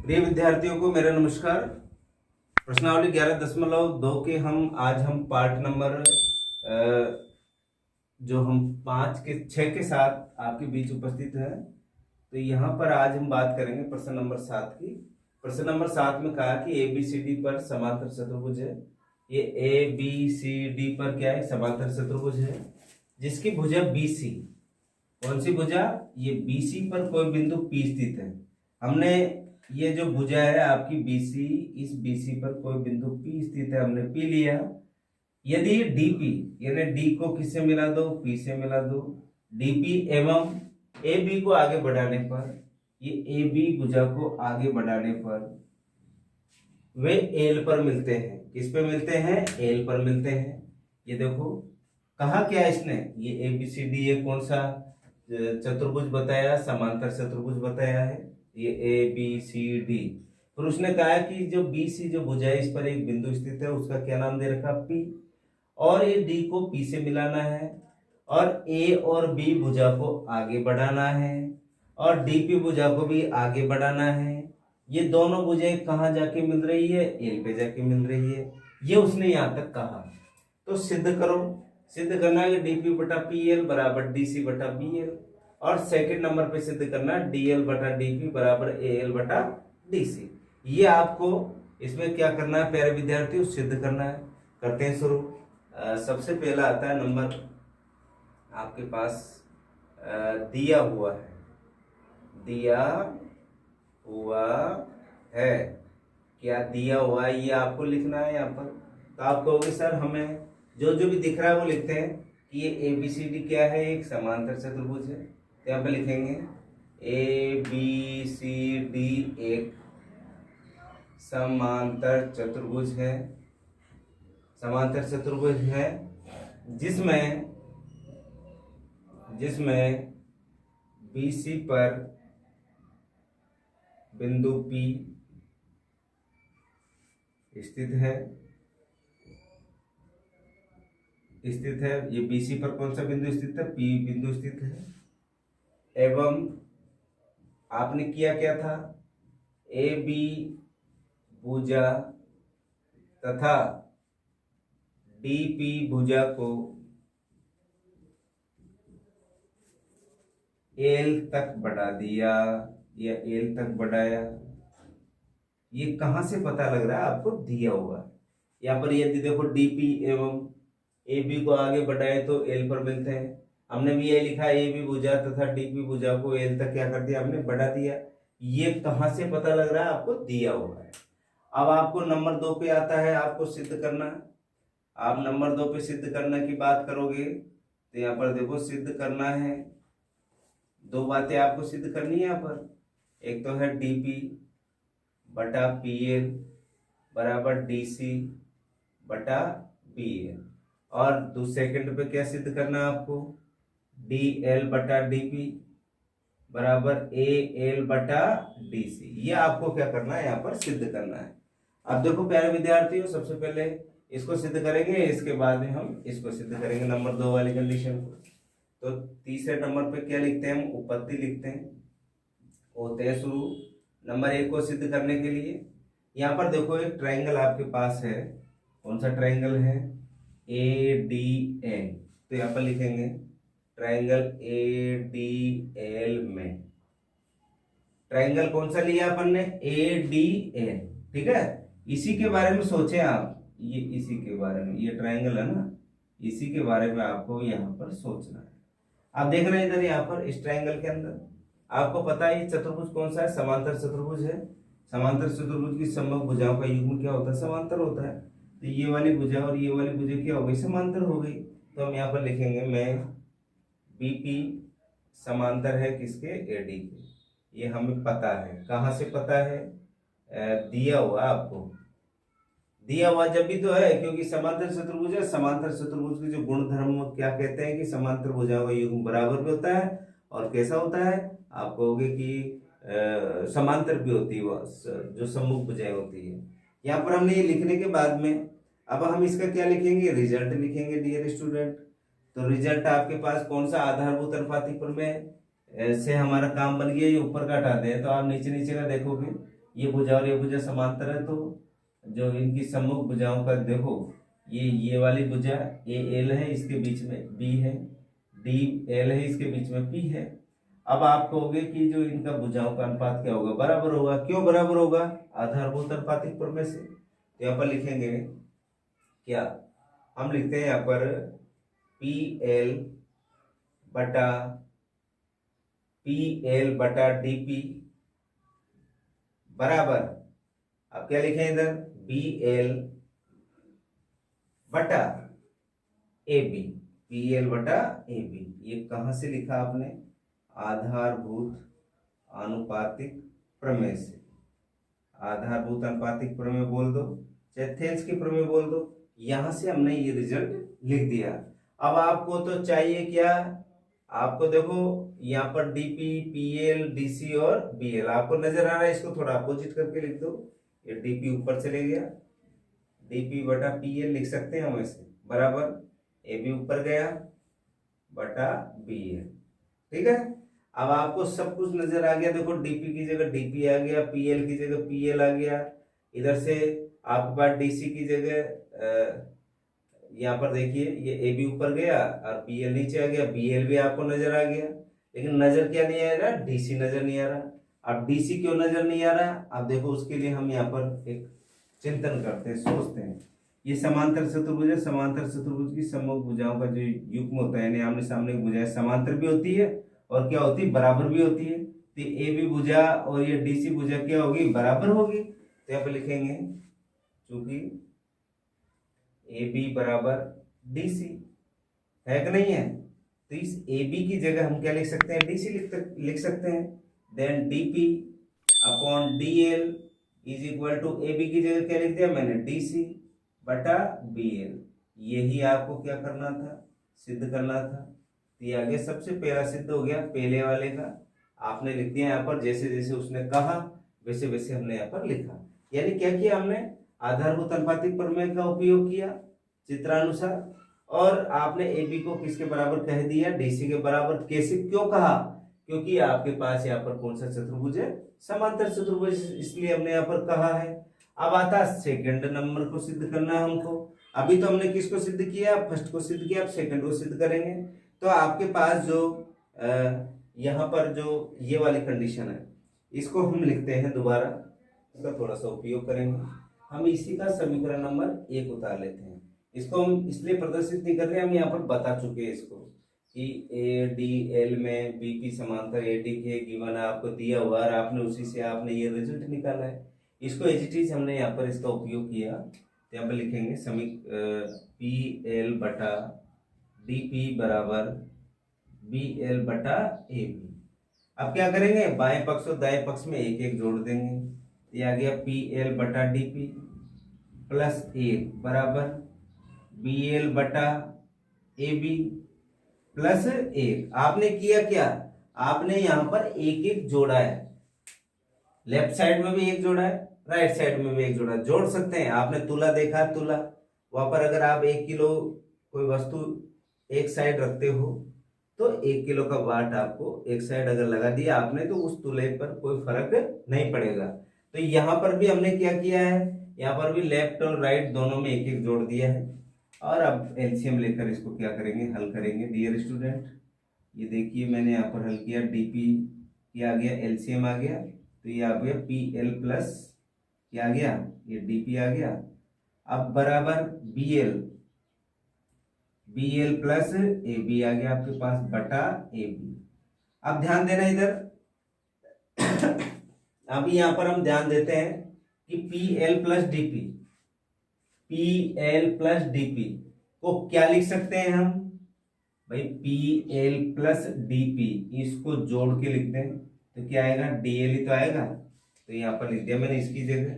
प्रिय विद्यार्थियों को मेरा नमस्कार। प्रश्नावली 11.2 के हम पार्ट नंबर जो हम 5 के 6 के साथ आपके बीच उपस्थित है। तो यहाँ पर आज हम बात करेंगे प्रश्न नंबर 7 की। प्रश्न नंबर 7 में कहा कि ABCD पर समांतर चतुर्भुज है। ये ABCD पर क्या है? समांतर चतुर्भुज है जिसकी भुजा BC। कौन सी भुजा? ये BC पर कोई बिंदु P स्थित है। हमने ये जो भुजा है आपकी BC, इस BC पर कोई बिंदु P स्थित है, हमने P लिया। यदि DP यानी D को किससे मिला दो? P से मिला दो। DP एवं AB को आगे बढ़ाने पर, ये AB भुजा को आगे बढ़ाने पर वे L पर मिलते हैं। किस पे मिलते हैं? L पर मिलते हैं। ये देखो कहा क्या इसने, ये ABCD ये कौन सा चतुर्भुज बताया? समांतर चतुर्भुज बताया है, ये ABCD। फिर उसने कहा कि जो BC जो भुजा है इस पर एक बिंदु स्थित है, उसका क्या नाम दे रखा? P। और ये D को P से मिलाना है और A और B भुजा को आगे बढ़ाना है और DP भुजा को भी आगे बढ़ाना है। ये दोनों भुजाएं कहाँ जाके मिल रही है? L पे जाके मिल रही है। ये उसने यहाँ तक कहा। तो सिद्ध करो। सिद्ध करना है DP बटा PL बराबर DC बटा BL, और सेकंड नंबर पे सिद्ध करना DL बटा DP बराबर AL बटा DC। ये आपको इसमें क्या करना है प्यारे विद्यार्थियों? सिद्ध करना है। करते हैं शुरू। सबसे पहला आता है नंबर आपके पास दिया हुआ है। दिया हुआ है, क्या दिया हुआ है ये आपको लिखना है यहाँ पर। तो आप कहोगे सर हमें जो जो भी दिख रहा है वो लिखते हैं कि ये ABCD क्या है? एक समांतर चतुर्भुज है। तो यहाँ पे लिखेंगे ABCD एक समांतर चतुर्भुज है। समांतर चतुर्भुज है जिसमें BC पर बिंदु P स्थित है। ये BC पर कौन सा बिंदु स्थित है? P बिंदु स्थित है। एवं आपने किया क्या था? AB भुजा तथा DP भुजा को L तक बढ़ा दिया या L तक बढ़ाया। ये कहां से पता लग रहा है आपको? दिया हुआ। यहाँ पर यदि देखो DP एवं AB को आगे बढ़ाए तो L पर मिलते हैं। हमने भी ये लिखा AB भुजा तथा DP भुजा को L तक क्या कर दिया? हमने बढ़ा दिया। ये कहां से पता लग रहा है आपको? दिया हुआ है। अब आपको नंबर 2 पे आता है, आपको सिद्ध करना। आप नंबर 2 पे सिद्ध करने की बात करोगे तो यहाँ पर देखो सिद्ध करना है। दो बातें आपको सिद्ध करनी है यहाँ पर। एक तो है DP बटा PL बराबर DC बटा BL, और सेकंड पे क्या सिद्ध करना है आपको? DL बटा DP बराबर AL बटा DC। ये आपको क्या करना है? यहाँ पर सिद्ध करना है। अब देखो प्यारे विद्यार्थियों, सबसे पहले इसको सिद्ध करेंगे, इसके बाद में हम इसको सिद्ध करेंगे नंबर 2 वाली कंडीशन को। तो तीसरे नंबर पे क्या लिखते हैं? हम उपपत्ति लिखते हैं। होते हैं शुरू नंबर 1 को सिद्ध करने के लिए। यहाँ पर देखो एक ट्रायंगल आपके पास है। कौन सा ट्रायंगल है? ADL। तो यहाँ पर लिखेंगे ट्रायंगल ADL में। ट्रायंगल कौन सा लिया अपन ने? ADL। ठीक है, इसी के बारे में सोचे आप। ये इसी के बारे में, ये ट्रायंगल है ना, इसी के बारे में आपको यहाँ पर सोचना है। आप देख रहे हैं इधर यहाँ पर इस ट्रायंगल के अंदर आपको पता है ये चतुर्भुज कौन सा है? समांतर चतुर्भुज है। समांतर चतुर्भुज की समबाहु भुजाओं का युग्म क्या होता है? समांतर होता है। तो ये वाली भुजा और ये वाली भुजा क्या हो गई? समांतर हो गई। तो हम यहाँ पर लिखेंगे में BP समांतर है किसके? AD के। ये हमें पता है। कहाँ से पता है? दिया हुआ आपको। दिया हुआ जब भी तो है, क्योंकि समांतर चतुर्भुज है। समांतर चतुर्भुज के जो गुण धर्म क्या कहते हैं कि समांतर भुजाओं का युग्म बराबर भी होता है और कैसा होता है? आप कहोगे कि समांतर भी होती है, जो सम्मुख भुजाएं होती है। यहाँ पर हमने ये लिखने के बाद में अब हम इसका क्या लिखेंगे? रिजल्ट लिखेंगे डियर स्टूडेंट। तो रिजल्ट आपके पास कौन सा? आधारभूत अनुपाती प्रमेय से हमारा काम बन गया। ये ऊपर का हटा दें तो आप नीचे नीचे का देखोगे, ये भुजा और ये भुजा समांतर है, तो जो इनकी सम्मुख भुजाओं का देखो, ये वाली भुजा ए एल है, इसके बीच में बी है, डी एल है, इसके बीच में पी है। अब आप कहोगे कि जो इनका भुजाओं का अनुपात क्या होगा, बराबर होगा। क्यों बराबर होगा? आधारभूत अनुपातिक प्रमेय से। तो यहाँ पर लिखेंगे क्या, हम लिखते हैं यहाँ पर पी एल बटा डीपी बराबर, अब क्या लिखें इधर, बी एल बटा ए बी, पी एल बटा ए बी। ये कहां से लिखा आपने? आधारभूत आनुपातिक प्रमेय से। आधारभूत अनुपातिक प्रमेय बोल दो, चाहे थेल्स की प्रमेय बोल दो, यहां से हमने ये रिजल्ट लिख दिया। अब आपको तो चाहिए क्या, आपको देखो यहाँ पर डीपी, पीएल, डीसी और बीएल आपको नजर आ रहा है, इसको थोड़ा अपोजिट करके लिख दो। ये डीपी ऊपर चले गया, डीपी बटा पीएल लिख सकते हैं हम ऐसे, बराबर ए बी ऊपर गया बटा बीएल। ठीक है, अब आपको सब कुछ नजर आ गया। देखो डीपी की जगह डीपी आ गया, पीएल की जगह पीएल आ गया, इधर से आपके पास डीसी की जगह यहाँ पर देखिए ये ए बी ऊपर गया और पीएल नीचे आ गया, बीएल भी आपको नजर आ गया, लेकिन नजर क्या नहीं आ रहा, डीसी नजर नहीं आ रहा। अब डीसी क्यों नजर नहीं आ रहा, अब देखो उसके लिए हम यहाँ पर एक चिंतन करते हैं, सोचते हैं। ये समांतर चतुर्भुज है, समांतर चतुर्भुज की सम्मुख भुजाओं का जो युग्म होता है, यानी आमने सामने की भुजाएं समांतर भी होती है और क्या होती है, बराबर भी होती है। तो ए बी भुजा और ये डीसी भुजा क्या होगी, बराबर होगी। तो यहाँ पे लिखेंगे चूंकि ए बी बराबर डी सी है कि नहीं है, तो इस ए बी की जगह हम क्या लिख सकते हैं, डी सी लिख सकते हैं। Then D P upon D L is equal to A B की जगह क्या लिख दिया मैंने, डी सी बटा बी एल। यही आपको क्या करना था, सिद्ध करना था। तो ये आगे सबसे पहला सिद्ध हो गया, पहले वाले का आपने लिख दिया यहाँ पर, जैसे जैसे उसने कहा वैसे वैसे हमने यहाँ पर लिखा। यानी क्या किया हमने, आधारभूत अनुपातिक प्रमेय का उपयोग किया चित्रानुसार, और आपने ए बी को किसके बराबर कह दिया, डीसी के बराबर। कैसे, क्यों कहा, क्योंकि आपके पास यहाँ पर कौन सा चतुर्भुज है, समांतर चतुर्भुज, इसलिए हमने यहाँ पर कहा है। अब आता सेकंड नंबर को सिद्ध करना है हमको। अभी तो हमने किसको सिद्ध किया, फर्स्ट को सिद्ध किया, अब सेकंड को सिद्ध करेंगे। तो आपके पास जो यहाँ पर जो ये वाली कंडीशन है, इसको हम लिखते हैं दोबारा, इसका थोड़ा सा उपयोग करेंगे। हम इसी का समीकरण नंबर 1 उतार लेते हैं। इसको हम इसलिए प्रदर्शित नहीं कर रहे, हम यहाँ पर बता चुके हैं इसको कि ए डी एल में बी की समांतर ए डी के गिवन आपको दिया हुआ और आपने उसी से आपने ये रिजल्ट निकाला है। इसको एज इट इज हमने यहाँ पर इसका उपयोग किया। तो यहाँ पर लिखेंगे पी एल बटा डी पी बराबर बी एल बटा ए बी। अब क्या करेंगे, बाएं पक्ष और दाएं पक्ष में एक एक जोड़ देंगे। ये आ गया पी एल बटा डी पी प्लस 1 बराबर बी एल बटा ए बी प्लस 1। आपने किया क्या, आपने यहां पर एक एक जोड़ा है, लेफ्ट साइड में भी एक जोड़ा है, राइट साइड में भी एक जोड़ा, जोड़ सकते हैं। आपने तुला देखा, तुला वहां पर अगर आप 1 किलो कोई वस्तु एक साइड रखते हो तो 1 किलो का वाट आपको एक साइड अगर लगा दिया आपने तो उस तुले पर कोई फर्क नहीं पड़ेगा। तो यहाँ पर भी हमने क्या किया है, यहाँ पर भी लेफ्ट और राइट दोनों में एक एक जोड़ दिया है। और अब एलसीएम लेकर इसको क्या करेंगे, हल करेंगे। डियर स्टूडेंट, ये देखिए मैंने यहाँ पर हल किया, डीपी क्या आ गया, एलसीएम आ गया, तो ये आ गया पी एल प्लस क्या आ गया, ये डीपी आ गया। अब बराबर B L plus A B आ गया आपके पास बटा ए बी। अब ध्यान देना इधर अभी यहाँ पर हम ध्यान देते हैं कि P L plus DP, P L plus DP को क्या लिख सकते हैं हम भाई, पी एल प्लस डीपी, इसको जोड़ के लिखते हैं तो क्या आएगा, डी एल ही तो आएगा। तो यहाँ पर लिख दिया मैंने इसकी जगह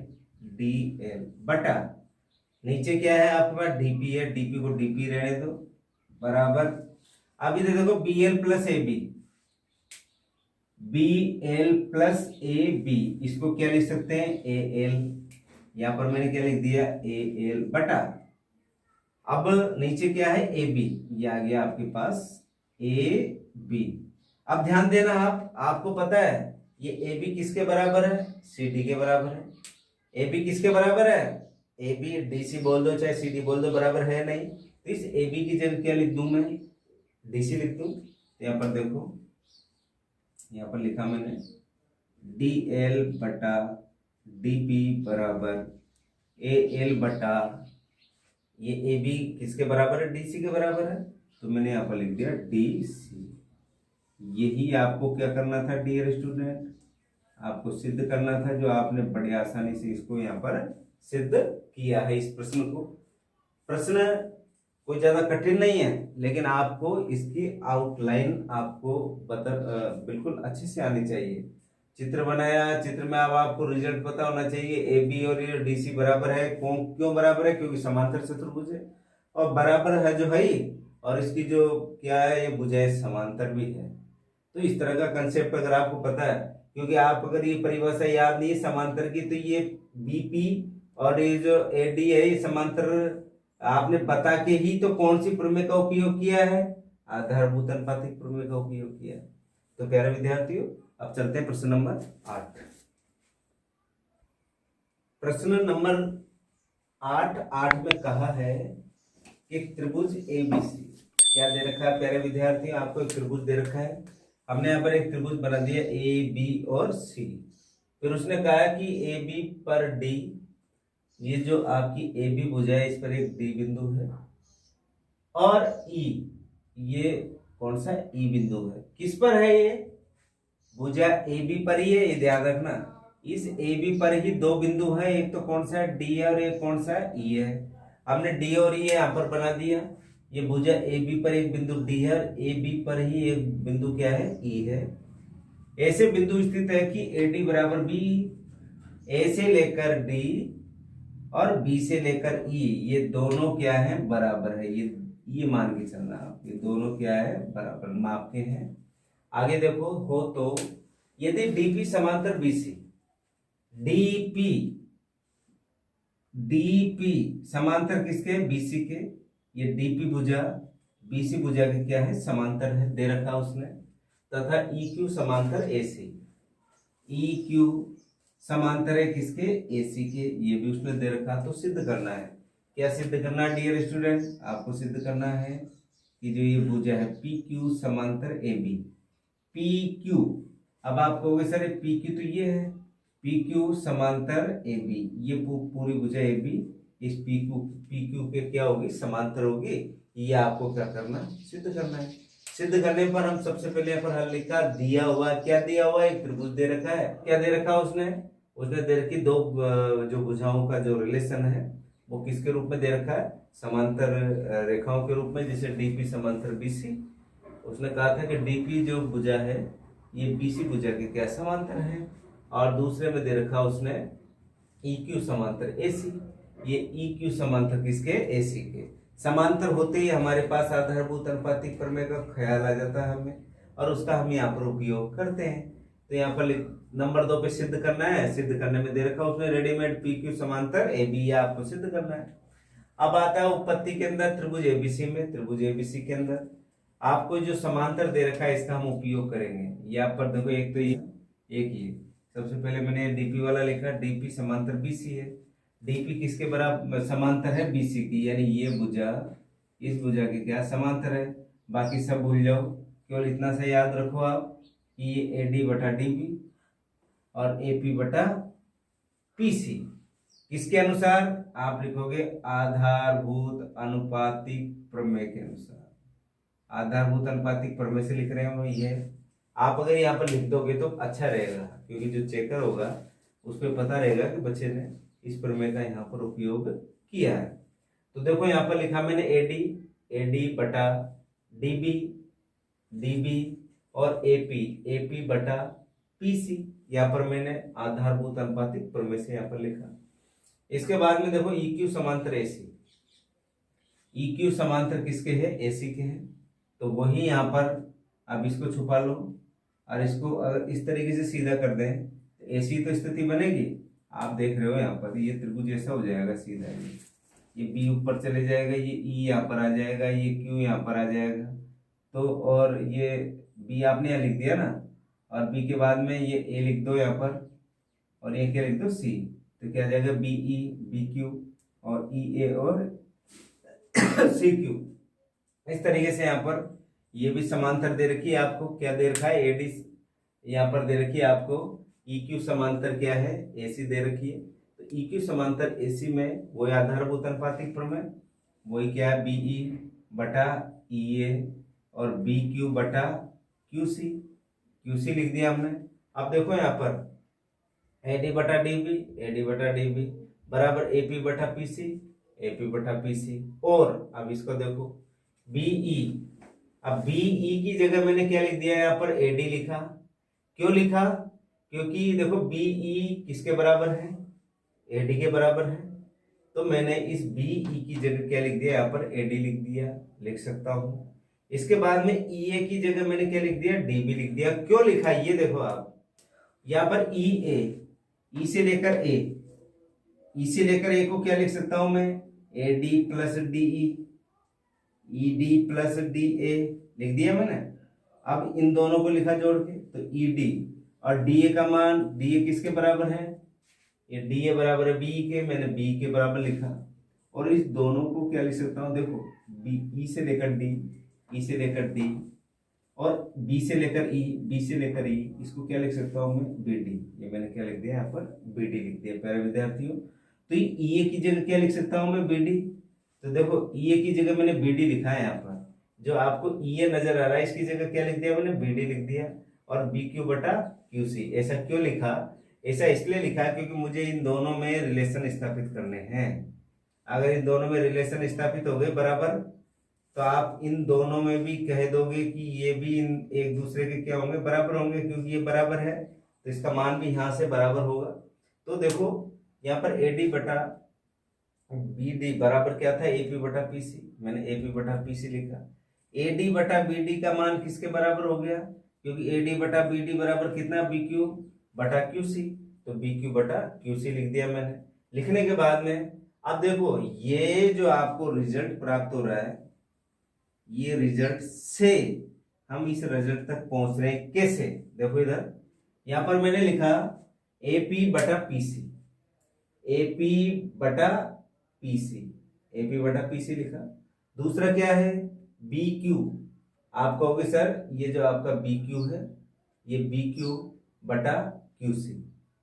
डी एल बटा, नीचे क्या है आपके पास डीपी है, डीपी को डीपी रहने दो बराबर। अब इधर देखो B L plus A B, B L plus A B, इसको क्या लिख सकते हैं, ए एल। यहां पर मैंने क्या लिख दिया, ए एल बटा, अब नीचे क्या है ए बी, ये आ गया आपके पास ए बी। अब ध्यान देना, आपको पता है ये ए बी किसके बराबर है, सी डी के बराबर है। ए बी किसके बराबर है, ए बी डी सी बोल दो चाहे सी डी बोल दो, बराबर है नहीं। तो इस ए बी की जगह क्या लिख दूं मैं, डी सी लिख दूं। तो यहाँ पर देखो, यहाँ पर लिखा मैंने डी एल बटा डी पी बराबर ए एल बटा, ये ए बी किसके बराबर है, डी सी के बराबर है, तो मैंने यहाँ पर लिख दिया डी सी। यही आपको क्या करना था डियर स्टूडेंट, आपको सिद्ध करना था, जो आपने बड़ी आसानी से इसको यहाँ पर सिद्ध किया है। इस प्रश्न को, प्रश्न कोई ज्यादा कठिन नहीं है, लेकिन आपको इसकी आउटलाइन आपको बिल्कुल अच्छे से आनी चाहिए। चित्र बनाया, चित्र में अब आपको रिजल्ट पता होना चाहिए। ए बी और ये डी सी बराबर है, क्यों बराबर है, क्योंकि समांतर चतुर्भुज है और बराबर है जो है, और इसकी जो क्या है, ये भुजाएं समांतर भी है। तो इस तरह का कंसेप्ट अगर आपको पता है, क्योंकि आप अगर ये परिभाषा याद नहीं है समांतर की, तो ये बीपी और ये जो एडी है, ये समांतर आपने बता के ही तो कौन सी प्रमेय का उपयोग किया है, आधारभूत अनुपातिक प्रमेय का उपयोग किया है। तो प्यारे विद्यार्थियों, अब चलते हैं प्रश्न नंबर 8। प्रश्न नंबर 8 में कहा है कि त्रिभुज एबीसी, क्या दे रखा है प्यारे विद्यार्थियों, आपको एक त्रिभुज दे रखा है। हमने यहाँ पर एक त्रिभुज बना दिया ए बी और सी। फिर उसने कहा कि ए बी पर डी, ये जो आपकी ए बी भुजा है, इस पर एक डी बिंदु है, और ई, ये कौन सा ई बिंदु है, किस पर है, ये भुजा ए बी पर ही है, ये ध्यान रखना। इस ए बी पर ही दो बिंदु हैं, एक तो कौन सा है डी है और एक कौन सा है ई है। हमने डी और ई यहाँ पर बना दिया। ये भुजा ए बी पर एक बिंदु डी है और ए बी पर ही एक बिंदु क्या है, ई है। ऐसे बिंदु स्थित है कि ए डी बराबर बी, ए से लेकर डी और बी से लेकर ई, ये दोनों क्या है, बराबर है। ये मान के चलना आप, ये दोनों क्या है, बराबर माप के हैं। आगे देखो, हो तो यदि डीपी समांतर बीसी, डीपी डीपी समांतर किसके, बीसी के, ये डीपी भुजा बीसी भुजा के क्या है, समांतर है, दे रखा उसने, तथा EQ समांतर AC, EQ समांतर है किसके, AC के, ये भी उसने दे रखा। तो सिद्ध करना है, क्या सिद्ध करना है डियर स्टूडेंट, आपको सिद्ध करना है कि जो ये भुजा है PQ समांतर AB, PQ, अब आप कहोगे सर PQ तो ये है, PQ समांतर AB, ये पूरी भुजा AB इस PQ के क्या होगी, समांतर होगी। ये आपको क्या करना, सिद्ध करना है। सिद्ध करने पर हम सबसे पहले यहाँ पर हल लिखा, दिया हुआ, क्या दिया हुआ, एक त्रिभुज दे रखा है। क्या दे रखा उसने दे रखी दो जो भुजाओं का जो रिलेशन है, वो किसके रूप में दे रखा है, समांतर रेखाओं के रूप में, जैसे डीपी समांतर बीसी। उसने कहा था कि डीपी जो भुजा है, ये बीसी भुजा के क्या समांतर है। और दूसरे में दे रखा उसने EQ समांतर AC, ये EQ समांतर किसके, AC के। समांतर होते ही हमारे पास आधारभूत अनुपातिक प्रमेय का ख्याल आ जाता है हमें, और उसका हम यहाँ पर उपयोग करते हैं। तो यहाँ पर नंबर 2 पे सिद्ध करना है। सिद्ध करने में दे रखा उसने रेडीमेड PQ समांतर AB, ये आपको सिद्ध करना है। अब आता है उत्पत्ति के अंदर त्रिभुज ABC में, त्रिभुज ABC के अंदर आपको जो समांतर दे रखा है, इसका हम उपयोग करेंगे। यहाँ पर देखो, एक तो ये सबसे पहले मैंने डीपी वाला लिखा, डीपी समांतर बीसी है। डीपी किसके बराबर, समांतर है बीसी की, यानी ये भुजा इस भुजा के क्या, समांतर है। बाकी सब भूल जाओ, केवल इतना सा याद रखो आप कि ये एडी बटा डीपी और एपी बटा पीसी किसके अनुसार, आप लिखोगे आधारभूत अनुपातिक प्रमेय के अनुसार। आधारभूत अनुपातिक प्रमेय से लिख रहे हैं ये। आप अगर यहाँ पर लिख दोगे तो अच्छा रहेगा, क्योंकि जो चेकर होगा उस पर पता रहेगा कि बच्चे ने इस प्रमेय का यहाँ पर उपयोग किया है। तो देखो यहाँ पर लिखा मैंने एडी बटा डीबी, डीबी और एपी बटा पीसी। यहाँ पर मैंने आधारभूत अनुपातिक प्रमेय से यहाँ पर लिखा। इसके बाद में देखो EQ समांतर AC, EQ समांतर किसके है, AC के हैं। तो वही यहाँ पर अब इसको छुपा लो, और इसको अगर इस तरीके से सीधा कर दें तो ऐसी तो स्थिति बनेगी। आप देख रहे हो यहाँ पर ये त्रिभुज ऐसा हो जाएगा सीधा, ये B ऊपर चले जाएगा, ये E यहाँ पर आ जाएगा, ये Q यहाँ पर आ जाएगा। तो और ये B आपने यहाँ लिख दिया ना, और बी के बाद में ये ए लिख दो यहाँ पर, और ये क्या लिख दो सी, तो क्या आ जाएगा बी ई बी क्यू और ई ए और सी क्यू। इस तरीके से यहाँ पर ये भी समांतर दे रखी है आपको, क्या दे रखा है एडी यहाँ पर दे रखी है आपको, ई क्यू समांतर क्या है ए सी दे रखी है। तो ई क्यू समांतर ए सी में वही आधारभूत अनुपातिक प्रमेय, वही क्या है बी ई बटा ई ए और बी क्यू बटा क्यू सी लिख दिया हमने। अब देखो यहाँ पर एडी बटा डी बी बराबर एपी बटा पीसी और अब इसको देखो बीई, अब बीई की जगह मैंने क्या लिख दिया यहाँ पर एडी लिखा। क्यों लिखा? क्योंकि देखो बीई किसके बराबर है, एडी के बराबर है, तो मैंने इस बीई की जगह क्या लिख दिया यहाँ पर एडी लिख दिया, लिख सकता हूं। इसके बाद में ई ए की जगह मैंने क्या लिख दिया डीबी लिख दिया। क्यों लिखा ये देखो आप यहाँ पर ई ए, ई से लेकर ए को क्या लिख सकता हूं मैं A D plus DE, E D plus D A लिख दिया मैंने। अब इन दोनों को लिखा जोड़ के, तो ई डी और डी ए का मान, डी ए किसके बराबर है, ये डी ए बराबर है बी के, मैंने बी के बराबर लिखा। और इस दोनों को क्या लिख सकता हूँ देखो बी, ई से लेकर डी, ई से लेकर डी और बी से लेकर ई, बी से लेकर ई, इसको क्या लिख सकता हूँ मैं बी डी। ये मैंने क्या लिख दिया यहाँ पर बी डी लिख दिया प्यारे विद्यार्थियों। तो ई ए की जगह क्या लिख सकता हूँ मैं बी डी, तो देखो ई ए की जगह मैंने बी डी लिखा है यहाँ पर, जो आपको ई ए नजर आ रहा है इसकी जगह क्या लिख दिया मैंने बी डी लिख दिया और बी क्यू बटा क्यू सी। ऐसा क्यों लिखा? ऐसा इसलिए लिखा क्योंकि मुझे इन दोनों में रिलेशन स्थापित करने हैं। अगर इन दोनों में रिलेशन स्थापित हो गए बराबर, तो आप इन दोनों में भी कह दोगे कि ये भी इन एक दूसरे के क्या होंगे बराबर होंगे, क्योंकि ये बराबर है तो इसका मान भी यहाँ से बराबर होगा। तो देखो यहाँ पर ए डी बटा बी डी बराबर क्या था एपी बटा पीसी, मैंने एपी बटा पीसी लिखा। ए डी बटा बी डी का मान किसके बराबर हो गया, क्योंकि ए डी बटा बी डी बराबर कितना बी क्यू बटा क्यू सी, तो बी क्यू बटा क्यू सी लिख दिया मैंने। लिखने के बाद में अब देखो ये जो आपको रिजल्ट प्राप्त हो रहा है, ये रिजल्ट से हम इस रिजल्ट तक पहुंच रहे हैं कैसे, देखो इधर यहां पर मैंने लिखा एपी बटा पीसी, एपी बटा पीसी, एपी बटा पीसी लिखा। दूसरा क्या है बी क्यू, आप कहोगे सर ये जो आपका बी क्यू है ये बी क्यू बटा क्यू सी,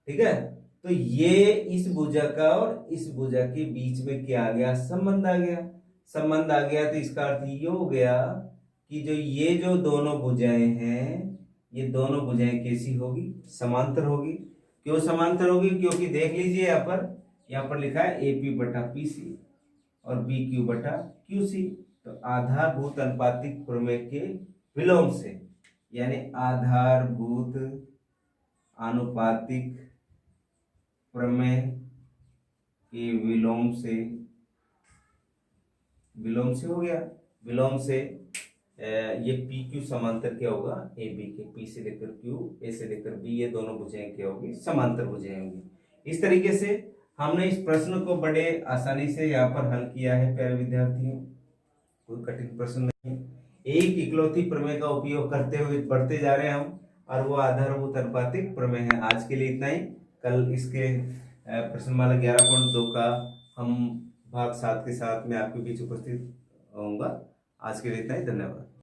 ठीक है। तो ये इस भुजा का और इस भुजा के बीच में क्या आ गया, संबंध आ गया। संबंध आ गया तो इसका अर्थ ये हो गया कि जो ये जो दोनों भुजाएं हैं, ये दोनों भुजाएं कैसी होगी, समांतर होगी। क्यों समांतर होगी? क्योंकि देख लीजिए यहाँ पर लिखा है एपी बटा पीसी और बी क्यू बटा क्यू सी। तो आधारभूत अनुपातिक प्रमेय के विलोम से, यानी आधारभूत आनुपातिक प्रमेय के विलोम से हो गया। विलोम से ये पी क्यू समांतर क्या होगा ए बी के, पी से लेकर क्यू, ए से लेकर बी, ये दोनों भुजाएं क्या होगी, समांतर भुजाएं होंगी। इस तरीके से हमने इस प्रश्न को बड़े आसानी से यहाँ पर हल किया है प्यारे विद्यार्थियों, कोई कठिन प्रश्न नहीं। एक इकलौती प्रमेय का उपयोग करते हुए बढ़ते जा रहे हैं हम, और वो आधारभूत अनुपातिक प्रमेय है। आज के लिए इतना ही। कल इसके प्रश्नमाला 11.2 का हम भाग 7 के साथ में आपके बीच उपस्थित होऊंगा। आज के लिए इतना ही, धन्यवाद।